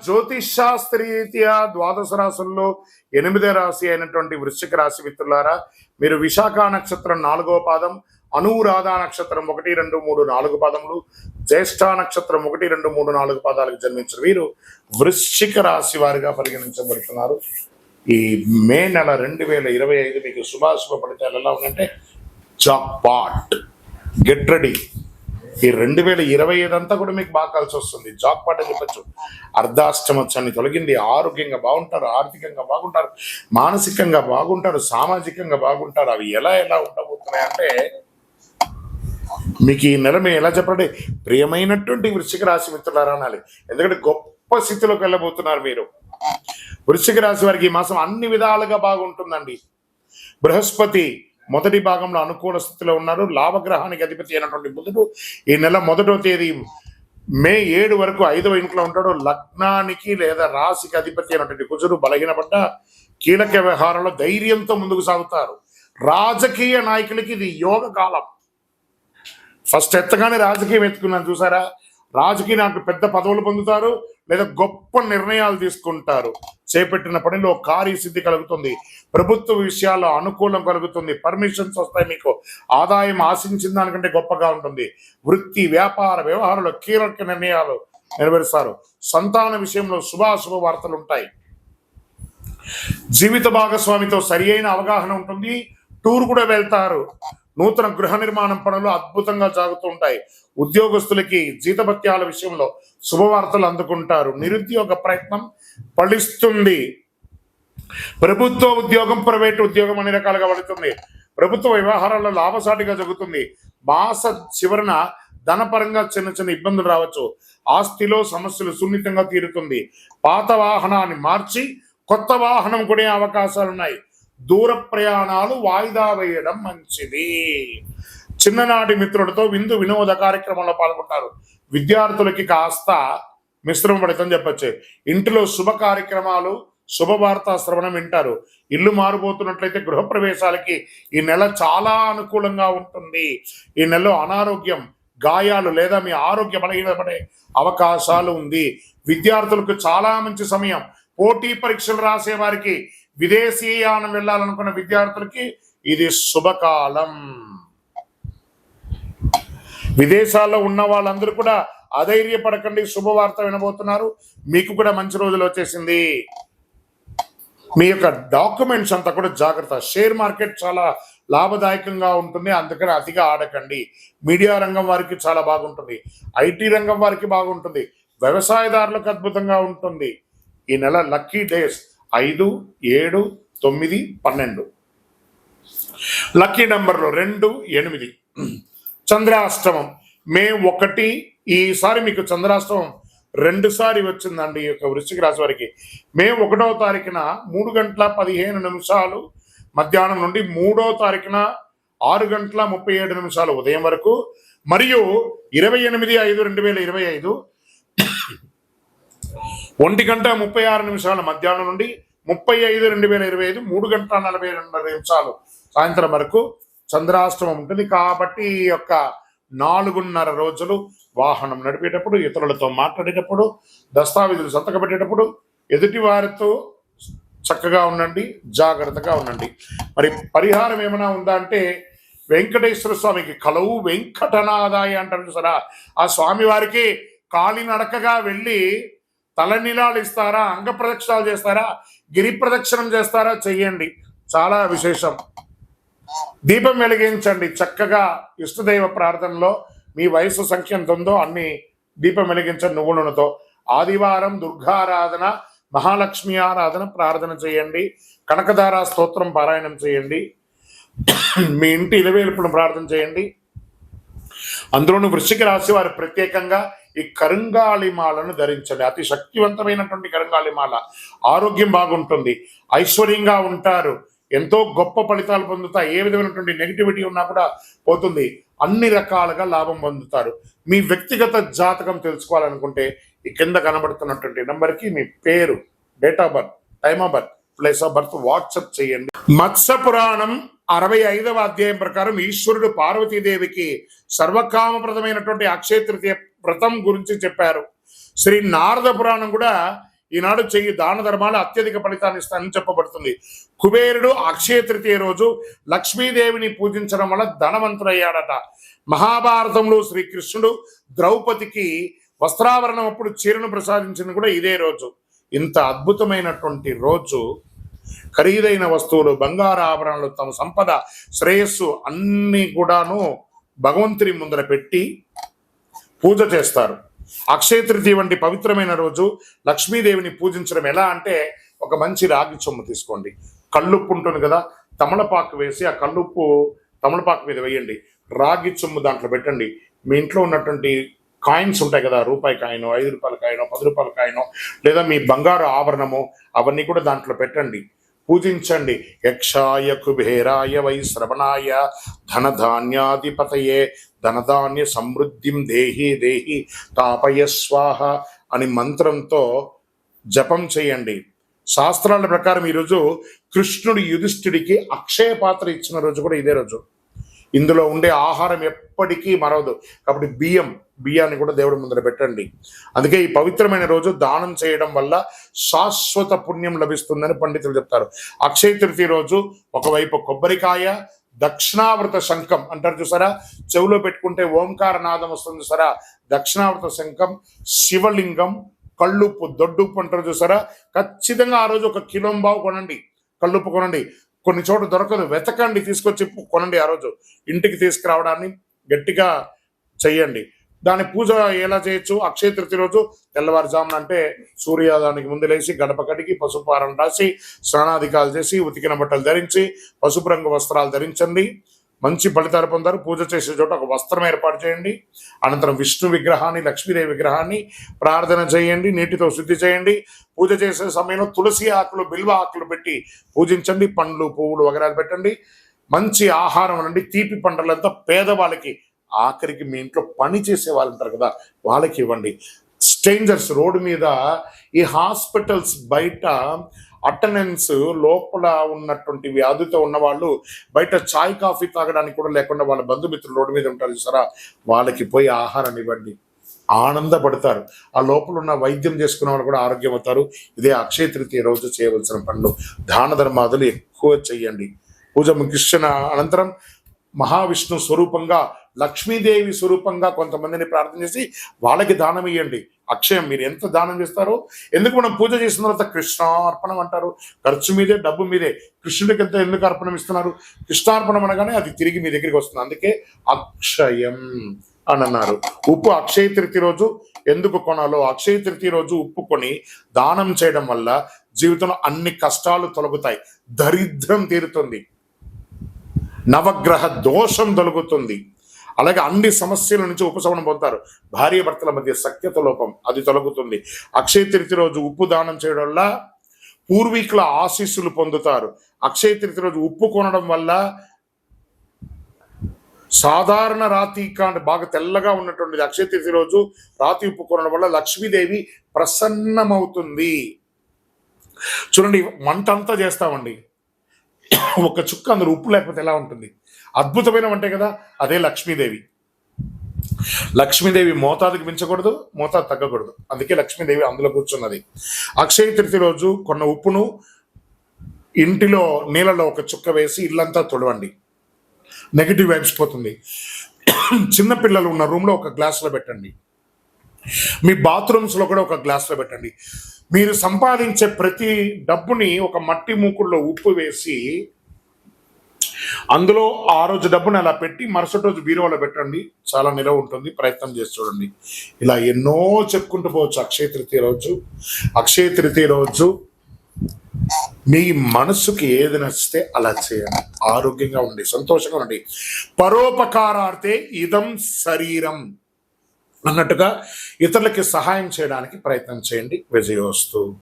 జ్యోతిష్ శాస్త్రీరీత్యా ద్వాదశ రాశుల్లో 8వ రాశి అయినటువంటి వృశ్చిక రాశి మిత్రులారా, మీరు విశాఖ నక్షత్రం 4వ పాదం, అనురాధ నక్షత్రం 1, 2, 3, 4 పాదములు, జ్యేష్ఠ నక్షత్రం 1, 2, 3, 4 పాదాలకు జన్మించిన వీరు వృశ్చిక రాశి వారిగా పరిగణించబడుతున్నారు. ఈ మే నెల 2025 మీకు శుభాశుభ ఫలితాలు ఎలా ఉందంటే జాక్పాట్, గెట్ రెడీ. ఈ 2025 అంతా కూడా మీకు బాగా కలిసి వస్తుంది. జాక్పాట్ అని చెప్పచ్చు. అర్ధాష్టమత్సాన్ని తొలగింది. ఆరోగ్యంగా బాగుంటారు, ఆర్థికంగా బాగుంటారు, మానసికంగా బాగుంటారు, సామాజికంగా బాగుంటారు. అవి ఎలా ఉండబోతున్నాయంటే మీకు ఈ నెల మేము ఎలా చెప్పండి, ప్రియమైనటువంటి వృశ్చిక రాశి మిత్రులారా అనాలి. ఎందుకంటే గొప్ప స్థితిలోకి వెళ్ళబోతున్నారు మీరు. వృశ్చిక రాశి వారికి ఈ మాసం అన్ని విధాలుగా బాగుంటుందండి. బృహస్పతి మొదటి భాగంలో అనుకూల స్థితిలో ఉన్నారు. లాభగ్రహానికి అధిపతి అయినటువంటి బుధుడు ఈ నెల 1వ తేదీ మే 7 వరకు 5వ ఇంట్లో ఉంటాడు. లగ్నానికి లేదా రాశికి అధిపతి అయినటువంటి కుజుడు బలహీనపడ్డ కీలక వ్యవహారంలో ధైర్యంతో ముందుకు సాగుతారు. రాజకీయ నాయకులకి ఇది యోగ కాలం. ఫస్ట్ ఎత్తగానే రాజకీయం ఎత్తుకున్నాను చూసారా. రాజకీయ నాయకులు పెద్ద పదవులు పొందుతారు లేదా గొప్ప నిర్ణయాలు తీసుకుంటారు. చేపట్టిన పనిలో కార్యసిద్ధి కలుగుతుంది. ప్రభుత్వ విషయాల్లో అనుకూలం కలుగుతుంది. పర్మిషన్స్ వస్తాయి. మీకు ఆదాయం ఆశించిన దానికంటే గొప్పగా ఉంటుంది. వృత్తి వ్యాపార వ్యవహారంలో కీలక నిర్ణయాలు నెరవేరుస్తారు. సంతాన విషయంలో శుభాశుభ వార్తలు ఉంటాయి. జీవిత భాగస్వామితో సరి అయిన అవగాహన ఉంటుంది. టూర్ కూడా వెళ్తారు. నూతన గృహ నిర్మాణం పనులు అద్భుతంగా సాగుతూ ఉంటాయి. ఉద్యోగస్తులకి జీతభత్యాల విషయంలో శుభవార్తలు అందుకుంటారు. నిరుద్యోగ ప్రయత్నం ఫలిస్తుంది. ప్రభుత్వ ఉద్యోగం, ప్రైవేటు ఉద్యోగం అన్ని రకాలుగా పడుతుంది. ప్రభుత్వ వ్యవహారాల్లో లాభసాటిగా జరుగుతుంది. మాస చివరన ధనపరంగా చిన్న చిన్న ఇబ్బందులు రావచ్చు. ఆస్తిలో సమస్యలు సున్నితంగా తీరుతుంది. పాత వాహనాన్ని మార్చి కొత్త వాహనం కొనే అవకాశాలున్నాయి. దూర ప్రయాణాలు వాయిదా వేయడం మంచిది. చిన్ననాటి మిత్రులతో విందు వినోద కార్యక్రమంలో పాల్గొంటారు. విద్యార్థులకి కాస్త మిశ్రమ ఫలితం చెప్పచ్చు. ఇంటిలో శుభ కార్యక్రమాలు, శుభవార్త శ్రవణం వింటారు. ఇల్లు మారిపోతున్నట్లయితే గృహప్రవేశాలకి ఈ నెల చాలా అనుకూలంగా ఉంటుంది. ఈ నెలలో అనారోగ్యం, గాయాలు లేదా మీ ఆరోగ్య బలహీనపడే అవకాశాలు ఉంది. విద్యార్థులకు చాలా మంచి సమయం. పోటీ పరీక్షలు రాసే వారికి, విదేశీయానం వెళ్ళాలనుకున్న విద్యార్థులకి ఇది శుభకాలం. విదేశాల్లో ఉన్న వాళ్ళందరూ కూడా అధైర్యపడకండి. శుభవార్త వినబోతున్నారు. మీకు కూడా మంచి రోజులు వచ్చేసింది. మీ యొక్క డాక్యుమెంట్స్ అంతా కూడా జాగ్రత్త. షేర్ మార్కెట్ చాలా లాభదాయకంగా ఉంటుంది, అందుకని అతిగా ఆడకండి. మీడియా రంగం వారికి చాలా బాగుంటుంది. ఐటీ రంగం వారికి బాగుంటుంది. వ్యవసాయదారులకు అద్భుతంగా ఉంటుంది. ఈ నెల లక్కీ డేస్ 5, 7, 9, 12. లక్కీ నెంబర్లు 2, 8. చంద్రాష్టమం మే 1. ఈసారి మీకు చంద్రాష్టమం 2 సారి వచ్చిందండి. ఈ యొక్క వృశ్చిక రాశి వారికి మే 1వ తారీఖున 3:15 మధ్యాహ్నం నుండి 3వ తారీఖున 6:37 ఉదయం వరకు, మరియు 28/5/2025 1:36 మధ్యాహ్నం నుండి 30/5/2025 3:42 సాయంత్రం వరకు చంద్రాష్టమం ఉంటుంది. కాబట్టి ఈ యొక్క 4.5 రోజులు వాహనం నడిపేటప్పుడు, ఇతరులతో మాట్లాడేటప్పుడు, దస్తావేజులు సంతకం పెట్టేటప్పుడు ఎదుటి వారితో చక్కగా ఉండండి, జాగ్రత్తగా ఉండండి. మరి పరిహారం ఏమైనా ఉందా అంటే, వెంకటేశ్వర స్వామికి కలవు వెంకటనాదాయ అంటారు సరా, ఆ స్వామి వారికి కాలినడకగా వెళ్ళి తలనీలాలు ఇస్తారా, అంగ ప్రదక్షిణాలు చేస్తారా, గిరి ప్రదక్షిణం చేస్తారా, చెయ్యండి. చాలా విశేషం. దీపం వెలిగించండి. చక్కగా ఇష్టదైవ ప్రార్థనలో మీ వయసు సంఖ్య ఎంత ఉందో అన్ని దీపం వెలిగించండి నువ్వుల నూనెతో. ఆదివారం దుర్గారాధన, మహాలక్ష్మి ఆరాధన ప్రార్థన చేయండి. కనకదార స్తోత్రం పారాయణం చేయండి. మీ ఇంటి ఇలవేల్పును ప్రార్థన చేయండి. అందులోనూ వృశ్చిక రాశి వారు ప్రత్యేకంగా ఈ కరుంగాళిమాలను ధరించండి. అతి శక్తివంతమైనటువంటి కరుంగాళిమాల. ఆరోగ్యం బాగుంటుంది, ఐశ్వర్యంగా ఉంటారు, ఎంతో గొప్ప ఫలితాలు పొందుతారు. ఏ విధమైనటువంటి నెగిటివిటీ ఉన్నా కూడా పోతుంది. అన్ని రకాలుగా లాభం పొందుతారు. మీ వ్యక్తిగత జాతకం తెలుసుకోవాలనుకుంటే ఈ కింద కనబడుతున్నటువంటి నెంబర్కి మీ పేరు, date of birth, time of birth, place of birth WhatsApp చేయండి. మత్స్య పురాణం 65వ అధ్యాయం ప్రకారం ఈశ్వరుడు పార్వతీదేవికి సర్వకామప్రదమైనటువంటి అక్షయ తృతీయ వ్రతం గురించి చెప్పారు. శ్రీ నారద పురాణం కూడా ఈనాడు చెయ్యి దాన ధర్మాలు అత్యధిక ఫలితాన్ని ఇస్తాయని చెప్పబడుతుంది. కుబేరుడు అక్షయ తృతీయ రోజు లక్ష్మీదేవిని పూజించడం వల్ల ధనవంతుడయ్యాడట. మహాభారతంలో శ్రీకృష్ణుడు ద్రౌపదికి వస్త్రావరణం అప్పుడు చీరను ప్రసాదించింది కూడా ఇదే రోజు. ఇంత అద్భుతమైనటువంటి రోజు ఖరీదైన వస్తువులు, బంగారు ఆభరణాలు, తమ సంపద, శ్రేయస్సు అన్నీ కూడాను భగవంతుని ముందర పెట్టి పూజ చేస్తారు. అక్షయ తృతీయ వంటి పవిత్రమైన రోజు లక్ష్మీదేవిని పూజించడం ఎలా అంటే, ఒక మంచి రాగి చొమ్ము తీసుకోండి, కల్లుప్పు ఉంటుంది కదా, తమలపాకు వేసి ఆ కల్లుప్పు తమలపాకు మీద వేయండి, రాగి చొమ్ము దాంట్లో పెట్టండి. మీ ఇంట్లో ఉన్నటువంటి కాయిన్స్ ఉంటాయి కదా, రూపాయి కాయినో, 5 రూపాయల కాయినో, 10 రూపాయల కాయినో, లేదా మీ బంగారు ఆభరణము, అవన్నీ కూడా దాంట్లో పెట్టండి, పూజించండి. యక్షాయ కుబేరాయ వై శ్రవణాయ ధనధాన్యాధిపతయే ధనధాన్య సమృద్ధిం దేహి దేహి తాపయ స్వాహ అని మంత్రంతో జపం చేయండి. శాస్త్రాల ప్రకారం ఈరోజు కృష్ణుడు యుధిష్ఠుడికి అక్షయ పాత్ర ఇచ్చిన రోజు కూడా ఇదే రోజు. ఇందులో ఉండే ఆహారం ఎప్పటికీ మరవదు, కాబట్టి బియ్యాన్ని కూడా దేవుడి ముందర పెట్టండి. అందుకే ఈ పవిత్రమైన రోజు దానం చేయడం వల్ల శాశ్వత పుణ్యం లభిస్తుందని పండితులు చెప్తారు. అక్షయ తృతీయ రోజు ఒకవైపు కొబ్బరికాయ, దక్షిణావృత శంఖం అంటారు చూసారా, చెవిలో పెట్టుకుంటే ఓంకార నాదం వస్తుంది చూసారా, దక్షిణావృత శంఖం, శివలింగం, కళ్ళుప్పు, దొడ్డుప్పు అంటారు చూసారా, ఖచ్చితంగా ఆ రోజు 1 కిలోంబావు కొనండి, కళ్ళుప్పు కొనండి. కొన్ని చోట్ల దొరకదు, వెతకండి, తీసుకొచ్చి కొనండి. ఆ రోజు ఇంటికి తీసుకురావడాన్ని గట్టిగా చెయ్యండి. దాని పూజ ఎలా చేయొచ్చు? అక్షయ తృతీయ రోజు తెల్లవారుజామున అంటే సూర్యోదయానికి ముందు లేచి గడప కడిగి పసుపు హారం రాసి స్నానాధికాలు చేసి ఉతికిన బట్టలు ధరించి పసుపు రంగు వస్త్రాలు ధరించండి. మంచి ఫలితాలు పొందారు. పూజ చేసే చోట ఒక వస్త్రం ఏర్పాటు చేయండి. అనంతరం విష్ణు విగ్రహాన్ని, లక్ష్మీదేవి విగ్రహాన్ని ప్రార్థన చేయండి, నీటితో శుద్ధి చేయండి. పూజ చేసే సమయంలో తులసి ఆకులు, బిల్వ ఆకులు పెట్టి పూజించండి. పండ్లు, పువ్వులు వగరాలు పెట్టండి. మంచి ఆహారం అనండి. తీపి పండ్రంతా పేదవాళ్ళకి, ఆఖరికి మీ ఇంట్లో పని చేసే వాళ్ళు ఉంటారు కదా, వాళ్ళకి ఇవ్వండి. స్ట్రేంజర్స్, రోడ్డు మీద, ఈ హాస్పిటల్స్ బయట అటెండెన్స్ లోపల ఉన్నటువంటి వ్యాధితో ఉన్న వాళ్ళు బయట చాయ్ కాఫీ తాగడానికి కూడా లేకుండా వాళ్ళ బంధుమిత్రులు రోడ్డు మీద ఉంటారు చూసారా, వాళ్ళకి పోయి ఆహారాన్ని ఇవ్వండి, ఆనందపడతారు. ఆ లోపల ఉన్న వైద్యం చేసుకున్న వాళ్ళు కూడా ఆరోగ్యం అవుతారు. ఇదే అక్షయ తృతీయ రోజు చేయవలసిన పనులు. దాన ధర్మాదులు ఎక్కువ చెయ్యండి. పూజ ముగిసిన అనంతరం మహావిష్ణు స్వరూపంగా, లక్ష్మీదేవి స్వరూపంగా కొంతమందిని ప్రార్థన చేసి వాళ్ళకి దానం ఇవ్వండి. అక్షయం మీరు ఎంత దానం చేస్తారో, ఎందుకు మనం పూజ చేసిన తర్వాత కృష్ణార్పణం అంటారు, ఖర్చు మీదే, డబ్బు మీదే. కృష్ణుడికి ఎంత ఎందుకు అర్పణం ఇస్తున్నారు? కృష్ణార్పణం అనగానే అది తిరిగి మీ దగ్గరికి వస్తుంది, అందుకే అక్షయం అని అన్నారు. ఉప్పు అక్షయ తృతీయ రోజు ఎందుకు కొనాలో, అక్షయ తృతీయ రోజు ఉప్పు కొని దానం చేయడం వల్ల జీవితంలో అన్ని కష్టాలు తొలగుతాయి, దరిద్రం తీరుతుంది, నవగ్రహ దోషం తొలగుతుంది, అలాగే అన్ని సమస్యల నుంచి ఉపశమనం పొందుతారు. భార్య భర్తల మధ్య సఖ్యత లోపం అది తొలగుతుంది. అక్షయ తృతీయ రోజు ఉప్పు దానం చేయడం వల్ల పూర్వీకుల ఆశీస్సులు పొందుతారు. అక్షయ తృతీయ రోజు ఉప్పు కొనడం వల్ల సాధారణ రాతి కాండి బాగా తెల్లగా ఉన్నటువంటిది అక్షయ తృతీయ రోజు రాతి ఉప్పు కొనడం వల్ల లక్ష్మీదేవి ప్రసన్నమవుతుంది. చూడండి, వంట అంతా చేస్తామండి, ఒక చుక్క అందులో ఉప్పు లేకపోతే ఎలా ఉంటుంది? అద్భుతమైన వంటే కదా, అదే లక్ష్మీదేవి. లక్ష్మీదేవి మోతాదుకి మించకూడదు, మోతాదు తగ్గకూడదు, అందుకే లక్ష్మీదేవి అందులో కూర్చున్నది. అక్షయ తృతీయ రోజు కొన్న ఉప్పును ఇంటిలో నీళ్ళలో ఒక చుక్క వేసి ఇల్లంతా తుడవండి, నెగిటివ్ వైబ్స్ పోతుంది. చిన్నపిల్లలు ఉన్న రూమ్లో ఒక గ్లాసులో పెట్టండి, మీ బాత్రూమ్స్లో కూడా ఒక గ్లాసులో పెట్టండి. మీరు సంపాదించే ప్రతి డబ్బుని ఒక మట్టి మూకుడులో ఉప్పు వేసి అందులో ఆ రోజు డబ్బుని అలా పెట్టి మరుసటి రోజు బీరువాలో పెట్టండి, చాలా నిలవ ఉంటుంది. ప్రయత్నం చేసి చూడండి. ఇలా ఎన్నో చెప్పుకుంటూ పోవచ్చు. అక్షయ తృతీయ రోజు, అక్షయ తృతీయ రోజు మీ మనసుకి ఏది నచ్చితే అలా చేయండి. ఆరోగ్యంగా ఉండి సంతోషంగా ఉండి. పరోపకారార్థే ఇదం శరీరం అన్నట్టుగా ఇతరులకి సహాయం చేయడానికి ప్రయత్నం చేయండి. విజయోస్తు.